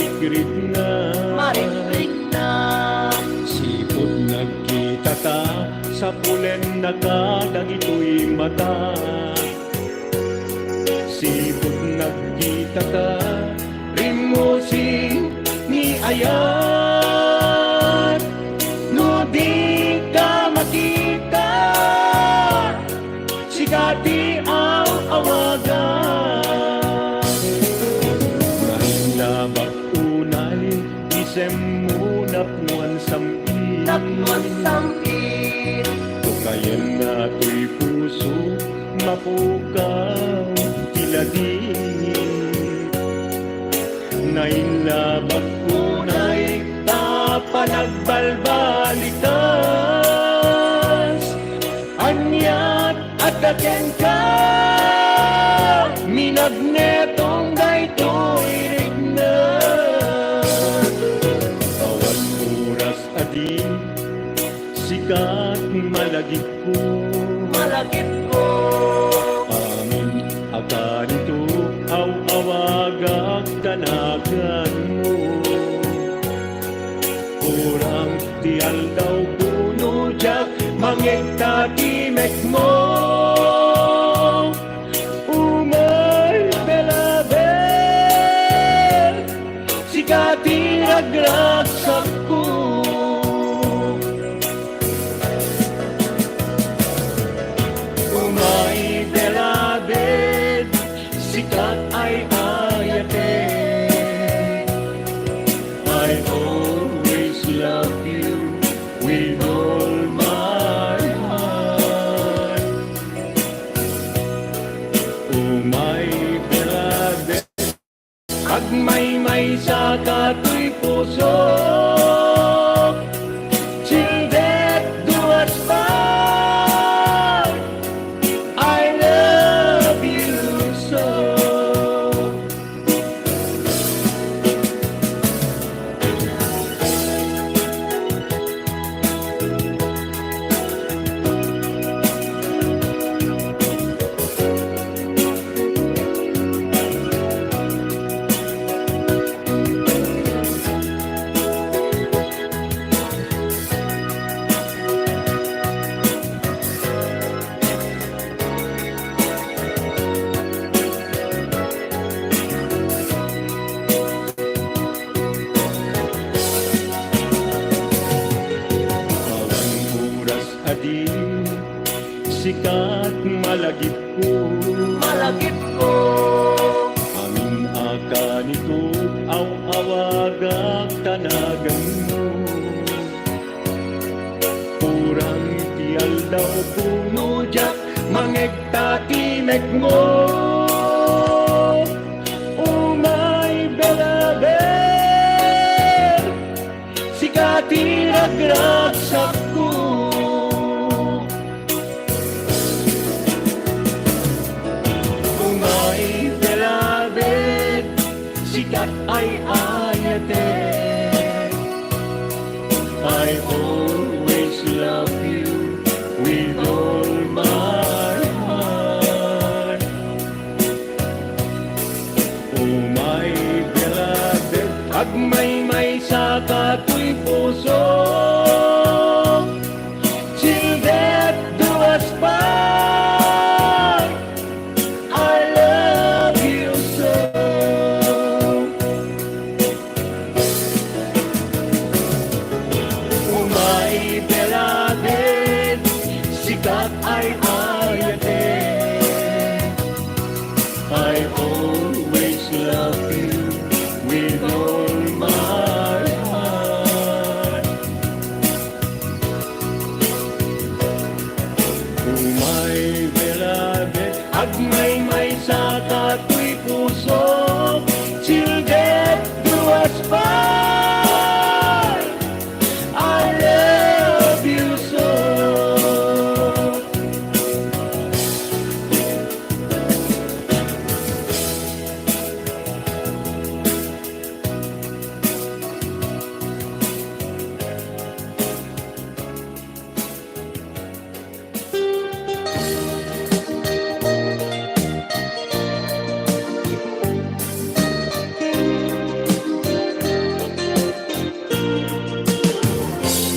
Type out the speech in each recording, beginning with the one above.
marikrik na, marikrik na. sipot nagkita ta, sa pulen nakadagito'y mata. Sipot nagkita ta, rimosing ni ayat. No di ka makita, sikati ang awagan. Nahinlabak unay, isem mo napnuan sampin. Napnuan sampin. Tukayan na to'y puso, mapukaw tiladin. Nahinlabak unay, tapanagbalbalitas. Anyat at daken ka, minagnetong daytoy rignat. Bawat oras adin, sikat malagip ko, Malagip ko. amin akanito, aw-awagak tanagan mo. Kurang tial daw puno jak, mangegta timek mo. Umay belabel, sikati nagragsak ko. Umay belabel, sikat ay ayate. I always love you with all my heart. Oh my beloved, pag may sa kato'y puso, sildet duwas pa. I love you so. Sikat malagip ko, Malagip ko. amin akanito, aw-awagak tanagan mo. Kurang tial daw puno jak, mangegta timek mo. Umay belabel, sikati nagragsak ko. Umay belabel, sikat ay ayate. I always love you with all my heart. Oh my beloved, pag may sa kato'y puso, sildet duwas pa. I love you so. Umay beloved, sikat ay ayate. I always love you with all my heart.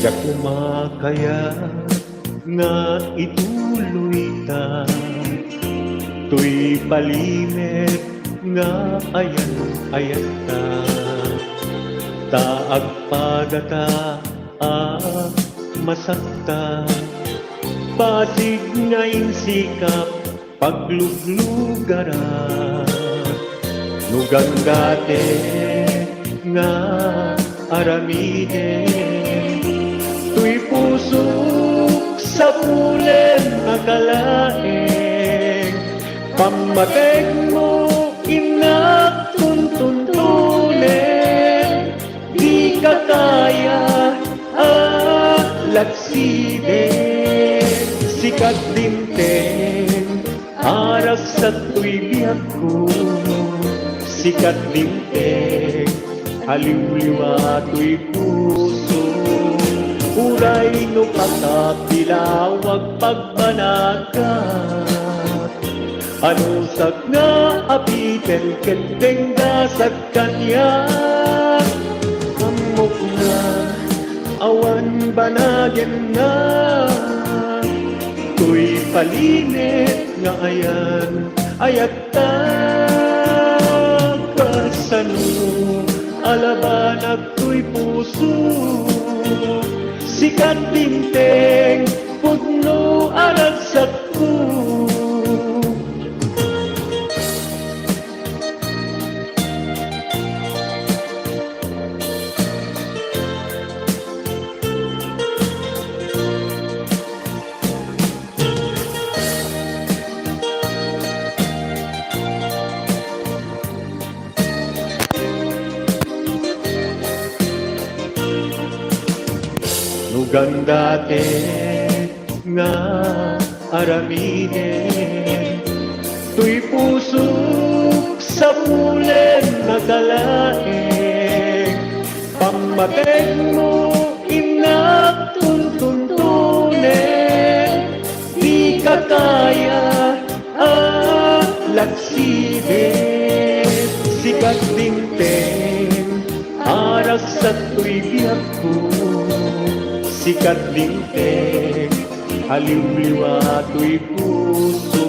Ya kumakaya nga ituloy ta, tuy palimit nga ayan ta, taag pagata masakta, pasig nga insikap pagluglugara, nugang dati nga aramide, tuy pusok sa pulen nakalaeng, pamateg mo inagtuntuntunin, di ka kaya lakside, sikat dinteng aras sa tuy biyak ko, sikat dinteng haliw-liwa tuy puso, uray no pagkapilawag pagbanagat, ano sak nga apiten kendeng dasag kanya, amok na awan banagyan na, tuy palinit nga ayan ayat ta, kasano alabanag tuy puso, sikat dinteng pudno aragsak ko. Nugang dati nga aramide, tuy pusok sa pulen nakalaeng, pamateg mo inagtuntuntunin, di ka kaya lakside, sikat dinteng aras sa tuy biyak ko, sikat dinteng haliw-liwa tuy puso,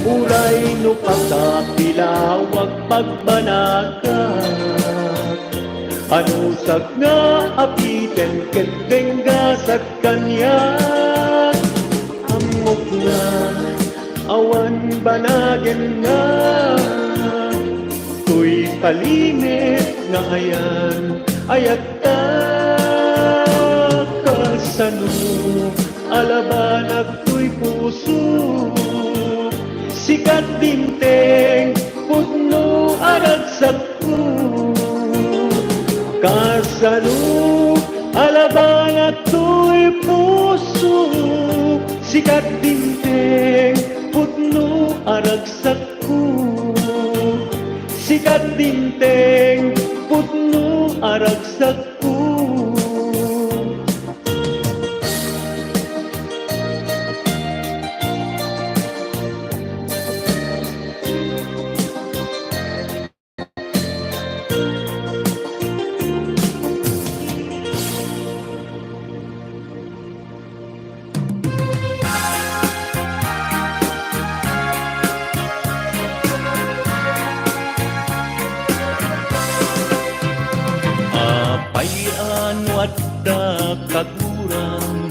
uray no pagkapilawag pagbanagat, ano sak nga apiten kendeng gasag kanya, amok na awan banagyan na, tuy palimit nga ayan ayat ta, kasano alabanag tuy puso, sikat dinteng pudno aragsak ko, kasano alabanag tuy puso, sikat dinteng pudno aragsak ko, sikat dinteng pudno aragsak ko. Apayan wadda kaguran,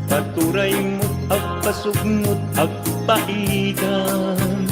paturay mo't agpasugnot agpaigan,